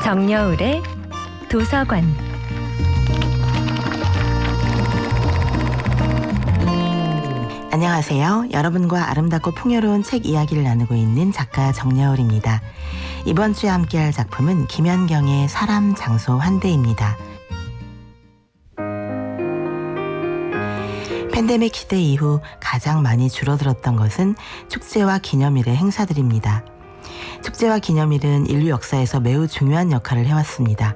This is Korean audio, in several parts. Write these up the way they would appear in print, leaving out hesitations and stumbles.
정여울의 도서관. 안녕하세요. 여러분과 아름답고 풍요로운 책 이야기를 나누고 있는 작가 정여울입니다. 이번 주에 함께할 작품은 김연경의 사람, 장소, 환대입니다. 팬데믹 시대 이후 가장 많이 줄어들었던 것은 축제와 기념일의 행사들입니다. 축제와 기념일은 인류 역사에서 매우 중요한 역할을 해왔습니다.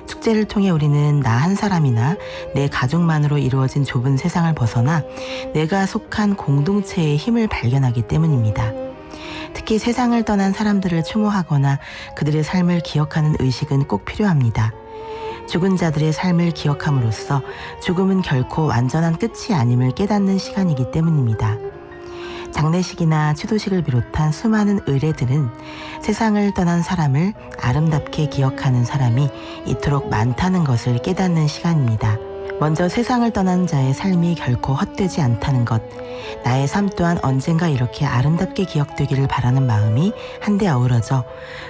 축제를 통해 우리는 나 한 사람이나 내 가족만으로 이루어진 좁은 세상을 벗어나 내가 속한 공동체의 힘을 발견하기 때문입니다. 특히 세상을 떠난 사람들을 추모하거나 그들의 삶을 기억하는 의식은 꼭 필요합니다. 죽은 자들의 삶을 기억함으로써 죽음은 결코 완전한 끝이 아님을 깨닫는 시간이기 때문입니다. 장례식이나 추도식을 비롯한 수많은 의례들은 세상을 떠난 사람을 아름답게 기억하는 사람이 이토록 많다는 것을 깨닫는 시간입니다. 먼저 세상을 떠난 자의 삶이 결코 헛되지 않다는 것, 나의 삶 또한 언젠가 이렇게 아름답게 기억되기를 바라는 마음이 한데 어우러져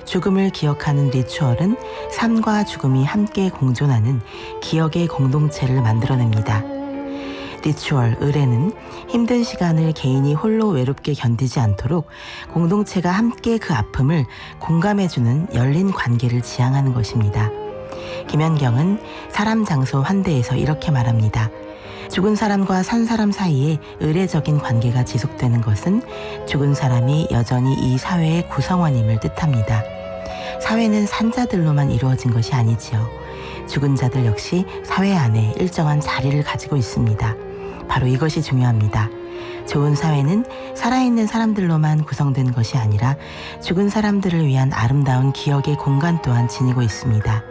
죽음을 기억하는 리추얼은 삶과 죽음이 함께 공존하는 기억의 공동체를 만들어냅니다. 리추얼, 의례는 힘든 시간을 개인이 홀로 외롭게 견디지 않도록 공동체가 함께 그 아픔을 공감해주는 열린 관계를 지향하는 것입니다. 김연경은 사람, 장소, 환대에서 이렇게 말합니다. 죽은 사람과 산 사람 사이에 의례적인 관계가 지속되는 것은 죽은 사람이 여전히 이 사회의 구성원임을 뜻합니다. 사회는 산자들로만 이루어진 것이 아니지요. 죽은 자들 역시 사회 안에 일정한 자리를 가지고 있습니다. 바로 이것이 중요합니다. 좋은 사회는 살아있는 사람들로만 구성된 것이 아니라 죽은 사람들을 위한 아름다운 기억의 공간 또한 지니고 있습니다.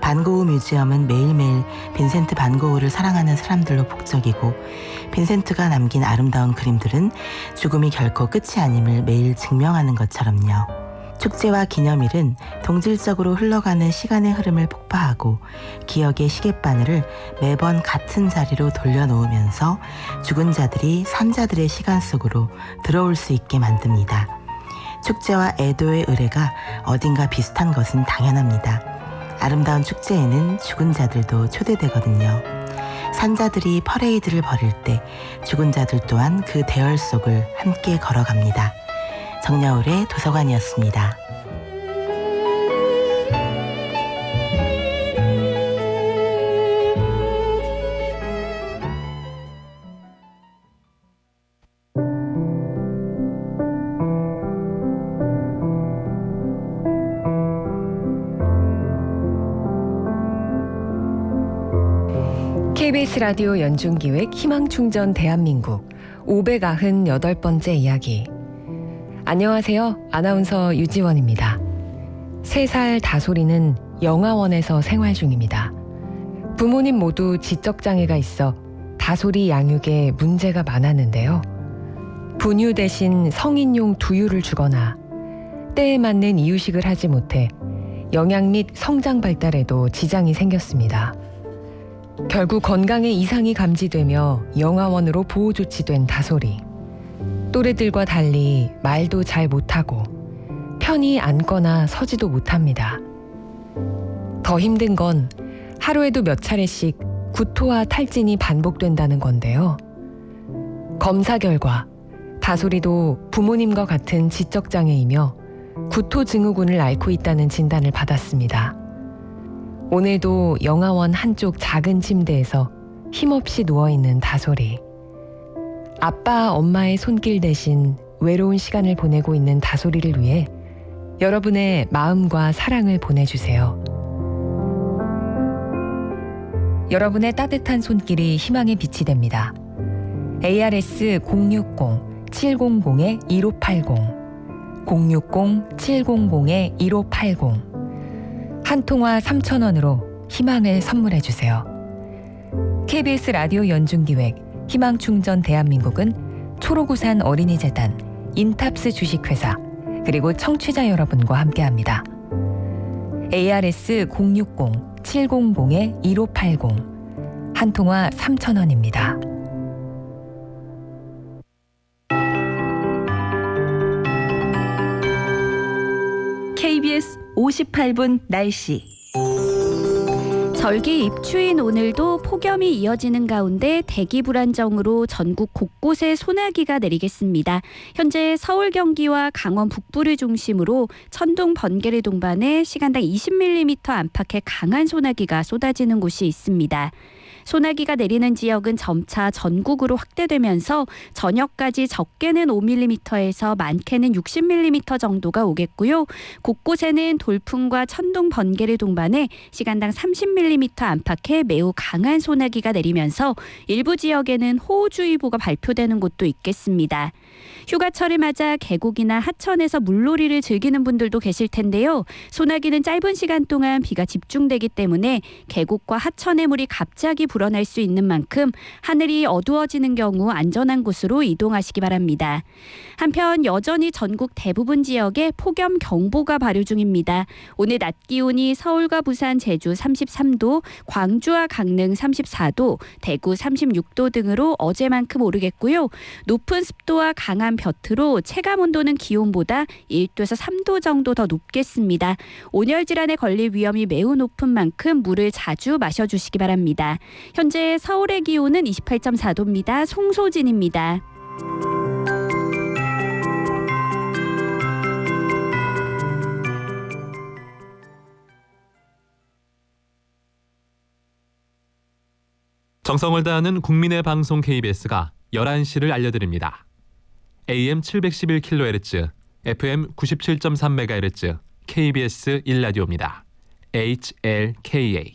반고흐 뮤지엄은 매일매일 빈센트 반고흐를 사랑하는 사람들로 북적이고 빈센트가 남긴 아름다운 그림들은 죽음이 결코 끝이 아님을 매일 증명하는 것처럼요. 축제와 기념일은 동질적으로 흘러가는 시간의 흐름을 폭파하고 기억의 시계바늘을 매번 같은 자리로 돌려놓으면서 죽은 자들이 산자들의 시간 속으로 들어올 수 있게 만듭니다. 축제와 애도의 의례가 어딘가 비슷한 것은 당연합니다. 아름다운 축제에는 죽은 자들도 초대되거든요. 산자들이 퍼레이드를 벌일 때 죽은 자들 또한 그 대열 속을 함께 걸어갑니다. 정여울의 도서관이었습니다. KBS 라디오 연중기획 희망충전 대한민국 598번째 이야기. 안녕하세요. 아나운서 유지원입니다. 3살 다솔이는 영아원에서 생활 중입니다. 부모님 모두 지적장애가 있어 다솔이 양육에 문제가 많았는데요. 분유 대신 성인용 두유를 주거나 때에 맞는 이유식을 하지 못해 영양 및 성장 발달에도 지장이 생겼습니다. 결국 건강에 이상이 감지되며 영아원으로 보호 조치된 다솔이. 또래들과 달리 말도 잘 못하고 편히 앉거나 서지도 못합니다. 더 힘든 건 하루에도 몇 차례씩 구토와 탈진이 반복된다는 건데요. 검사 결과 다솔이도 부모님과 같은 지적장애이며 구토증후군을 앓고 있다는 진단을 받았습니다. 오늘도 영아원 한쪽 작은 침대에서 힘없이 누워있는 다솔이. 아빠, 엄마의 손길 대신 외로운 시간을 보내고 있는 다솔이를 위해 여러분의 마음과 사랑을 보내주세요. 여러분의 따뜻한 손길이 희망의 빛이 됩니다. ARS 060-700-1580 060-700-1580 한 통화 3,000원으로 희망을 선물해주세요. KBS 라디오 연중기획 희망충전 대한민국은 초록우산 어린이재단, 인탑스 주식회사, 그리고 청취자 여러분과 함께합니다. ARS 060-700-1580 한 통화 3,000원입니다. KBS 58분 날씨. 절기 입추인 오늘도 폭염이 이어지는 가운데 대기 불안정으로 전국 곳곳에 소나기가 내리겠습니다. 현재 서울, 경기와 강원 북부를 중심으로 천둥, 번개를 동반해 시간당 20mm 안팎의 강한 소나기가 쏟아지는 곳이 있습니다. 소나기가 내리는 지역은 점차 전국으로 확대되면서 저녁까지 적게는 5mm에서 많게는 60mm 정도가 오겠고요. 곳곳에는 돌풍과 천둥, 번개를 동반해 시간당 30mm 안팎의 매우 강한 소나기가 내리면서 일부 지역에는 호우주의보가 발표되는 곳도 있겠습니다. 휴가철을 맞아 계곡이나 하천에서 물놀이를 즐기는 분들도 계실 텐데요. 소나기는 짧은 시간 동안 비가 집중되기 때문에 계곡과 하천의 물이 갑자기 불어날 수 있는 만큼 하늘이 어두워지는 경우 안전한 곳으로 이동하시기 바랍니다. 한편 여전히 전국 대부분 지역에 폭염 경보가 발효 중입니다. 오늘 낮 기온이 서울과 부산, 제주 33도, 광주와 강릉 34도, 대구 36도 등으로 어제만큼 오르겠고요. 높은 습도와 강한 볕으로 체감 온도는 기온보다 1도에서 3도 정도 더 높겠습니다. 온열 질환에 걸릴 위험이 매우 높은 만큼 물을 자주 마셔주시기 바랍니다. 현재 서울의 기온은 28.4도입니다. 송소진입니다. 정성을 다하는 국민의 방송 KBS가 11시를 알려드립니다. AM 711kHz, FM 97.3MHz, KBS 1라디오입니다. HLKA.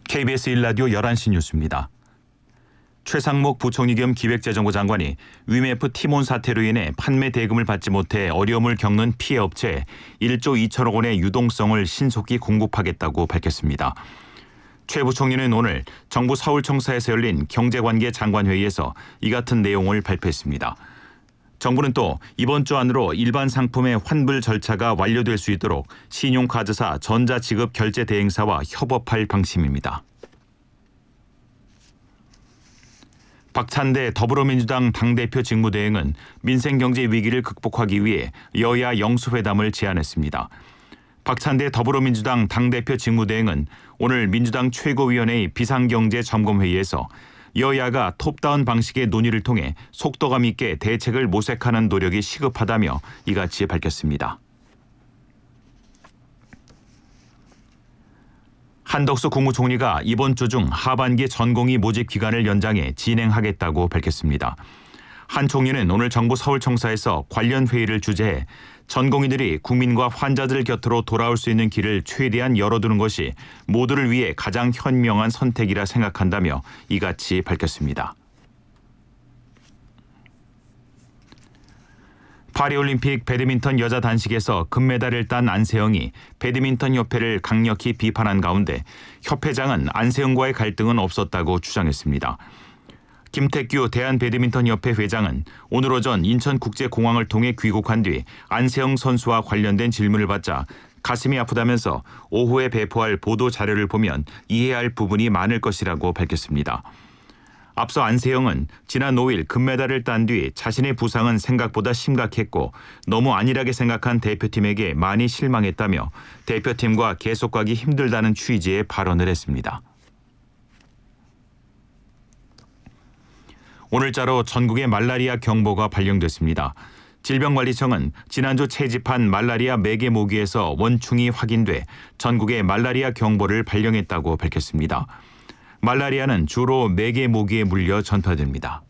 KBS 1라디오 11시 뉴스입니다. 최상목 부총리 겸 기획재정부 장관이 위메프 티몬 사태로 인해 판매 대금을 받지 못해 어려움을 겪는 피해 업체에 1조 2천억 원의 유동성을 신속히 공급하겠다고 밝혔습니다. 최 부총리는 오늘 정부 서울청사에서 열린 경제관계 장관회의에서 이 같은 내용을 발표했습니다. 정부는 또 이번 주 안으로 일반 상품의 환불 절차가 완료될 수 있도록 신용카드사, 전자지급 결제 대행사와 협업할 방침입니다. 박찬대 더불어민주당 당대표 직무대행은 민생경제 위기를 극복하기 위해 여야 영수회담을 제안했습니다. 박찬대 더불어민주당 당대표 직무대행은 오늘 민주당 최고위원회의 비상경제점검회의에서 여야가 톱다운 방식의 논의를 통해 속도감 있게 대책을 모색하는 노력이 시급하다며 이같이 밝혔습니다. 한덕수 국무총리가 이번 주 중 하반기 전공의 모집 기간을 연장해 진행하겠다고 밝혔습니다. 한 총리는 오늘 정부 서울청사에서 관련 회의를 주재해 전공의들이 국민과 환자들 곁으로 돌아올 수 있는 길을 최대한 열어두는 것이 모두를 위해 가장 현명한 선택이라 생각한다며 이같이 밝혔습니다. 파리올림픽 배드민턴 여자 단식에서 금메달을 딴 안세영이 배드민턴 협회를 강력히 비판한 가운데 협회장은 안세영과의 갈등은 없었다고 주장했습니다. 김택규 대한배드민턴협회 회장은 오늘 오전 인천국제공항을 통해 귀국한 뒤 안세영 선수와 관련된 질문을 받자 가슴이 아프다면서 오후에 배포할 보도 자료를 보면 이해할 부분이 많을 것이라고 밝혔습니다. 앞서 안세영은 지난 5일 금메달을 딴 뒤 자신의 부상은 생각보다 심각했고 너무 안일하게 생각한 대표팀에게 많이 실망했다며 대표팀과 계속 가기 힘들다는 취지의 발언을 했습니다. 오늘자로 전국에 말라리아 경보가 발령됐습니다. 질병관리청은 지난주 채집한 말라리아 매개 모기에서 원충이 확인돼 전국에 말라리아 경보를 발령했다고 밝혔습니다. 말라리아는 주로 매개 모기에 물려 전파됩니다.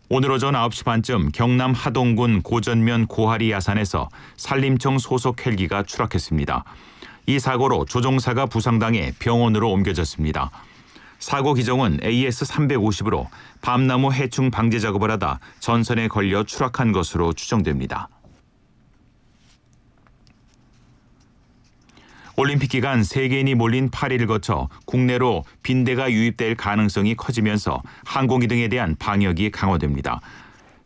오늘 오전 9시 반쯤 경남 하동군 고전면 고하리 야산에서 산림청 소속 헬기가 추락했습니다. 이 사고로 조종사가 부상당해 병원으로 옮겨졌습니다. 사고 기종은 AS-350으로 밤나무 해충 방제 작업을 하다 전선에 걸려 추락한 것으로 추정됩니다. 올림픽 기간 세계인이 몰린 파리를 거쳐 국내로 빈대가 유입될 가능성이 커지면서 항공기 등에 대한 방역이 강화됩니다.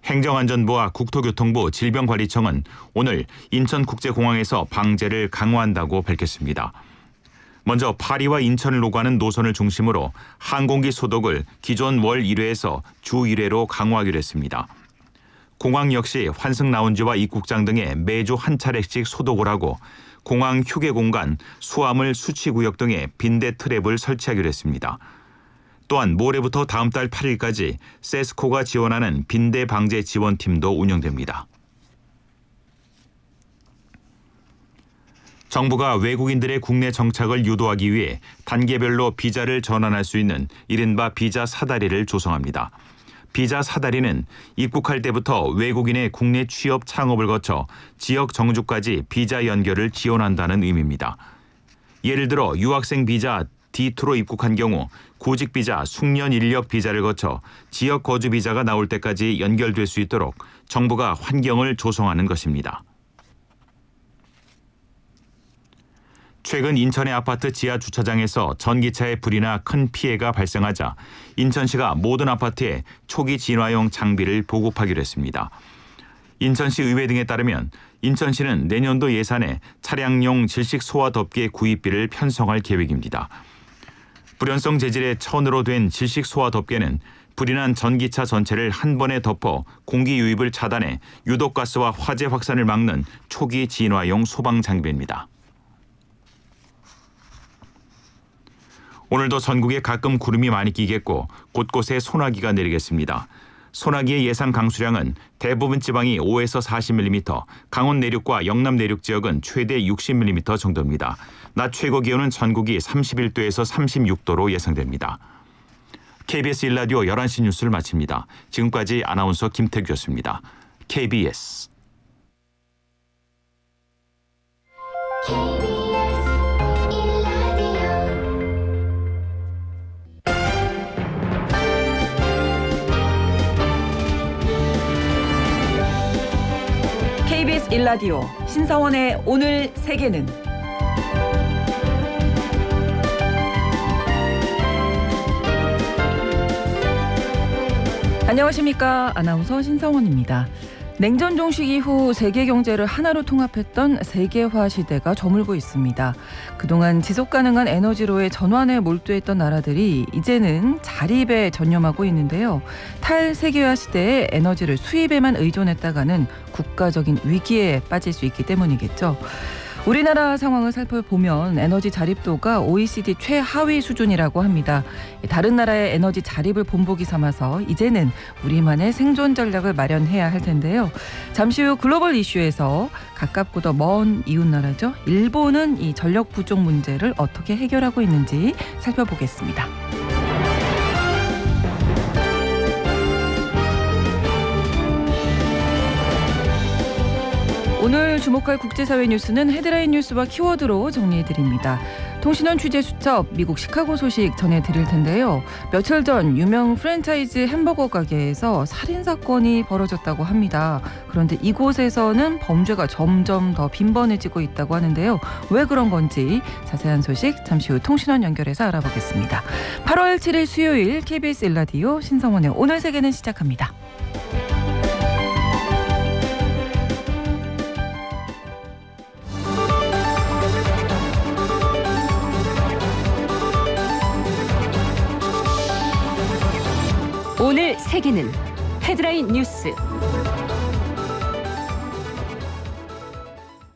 행정안전부와 국토교통부 질병관리청은 오늘 인천국제공항에서 방제를 강화한다고 밝혔습니다. 먼저 파리와 인천을 오가는 노선을 중심으로 항공기 소독을 기존 월 1회에서 주 1회로 강화하기로 했습니다. 공항 역시 환승 라운지와 입국장 등에 매주 한 차례씩 소독을 하고 공항 휴게 공간, 수화물 수취 구역 등에 빈대 트랩을 설치하기로 했습니다. 또한 모레부터 다음 달 8일까지 세스코가 지원하는 빈대 방제 지원팀도 운영됩니다. 정부가 외국인들의 국내 정착을 유도하기 위해 단계별로 비자를 전환할 수 있는 이른바 비자 사다리를 조성합니다. 비자 사다리는 입국할 때부터 외국인의 국내 취업 창업을 거쳐 지역 정주까지 비자 연결을 지원한다는 의미입니다. 예를 들어 유학생 비자 D2로 입국한 경우 구직 비자, 숙련 인력 비자를 거쳐 지역 거주 비자가 나올 때까지 연결될 수 있도록 정부가 환경을 조성하는 것입니다. 최근 인천의 아파트 지하 주차장에서 전기차에 불이 나 큰 피해가 발생하자 인천시가 모든 아파트에 초기 진화용 장비를 보급하기로 했습니다. 인천시 의회 등에 따르면 인천시는 내년도 예산에 차량용 질식 소화 덮개 구입비를 편성할 계획입니다. 불연성 재질의 천으로 된 질식 소화 덮개는 불이 난 전기차 전체를 한 번에 덮어 공기 유입을 차단해 유독가스와 화재 확산을 막는 초기 진화용 소방 장비입니다. 오늘도 전국에 가끔 구름이 많이 끼겠고 곳곳에 소나기가 내리겠습니다. 소나기의 예상 강수량은 대부분 지방이 5에서 40mm, 강원 내륙과 영남 내륙 지역은 최대 60mm 정도입니다. 낮 최고 기온은 전국이 31도에서 36도로 예상됩니다. KBS 1라디오 11시 뉴스를 마칩니다. 지금까지 아나운서 김태규였습니다. KBS KBS 1라디오 신성원의 오늘 세계는 안녕하십니까. 아나운서 신성원입니다. 냉전 종식 이후 세계 경제를 하나로 통합했던 세계화 시대가 저물고 있습니다. 그동안 지속 가능한 에너지로의 전환에 몰두했던 나라들이 이제는 자립에 전념하고 있는데요. 탈세계화 시대에 에너지를 수입에만 의존했다가는 국가적인 위기에 빠질 수 있기 때문이겠죠. 우리나라 상황을 살펴보면 에너지 자립도가 OECD 최하위 수준이라고 합니다. 다른 나라의 에너지 자립을 본보기 삼아서 이제는 우리만의 생존 전략을 마련해야 할 텐데요. 잠시 후 글로벌 이슈에서 가깝고도 먼 이웃나라죠. 일본은 이 전력 부족 문제를 어떻게 해결하고 있는지 살펴보겠습니다. 오늘 주목할 국제사회 뉴스는 헤드라인 뉴스와 키워드로 정리해드립니다. 통신원 취재 수첩 미국 시카고 소식 전해드릴 텐데요. 며칠 전 유명 프랜차이즈 햄버거 가게에서 살인사건이 벌어졌다고 합니다. 그런데 이곳에서는 범죄가 점점 더 빈번해지고 있다고 하는데요. 왜 그런 건지 자세한 소식 잠시 후 통신원 연결해서 알아보겠습니다. 8월 7일 수요일 KBS 1라디오 신성원의 오늘 세계는 시작합니다. 오늘 세계는 헤드라인 뉴스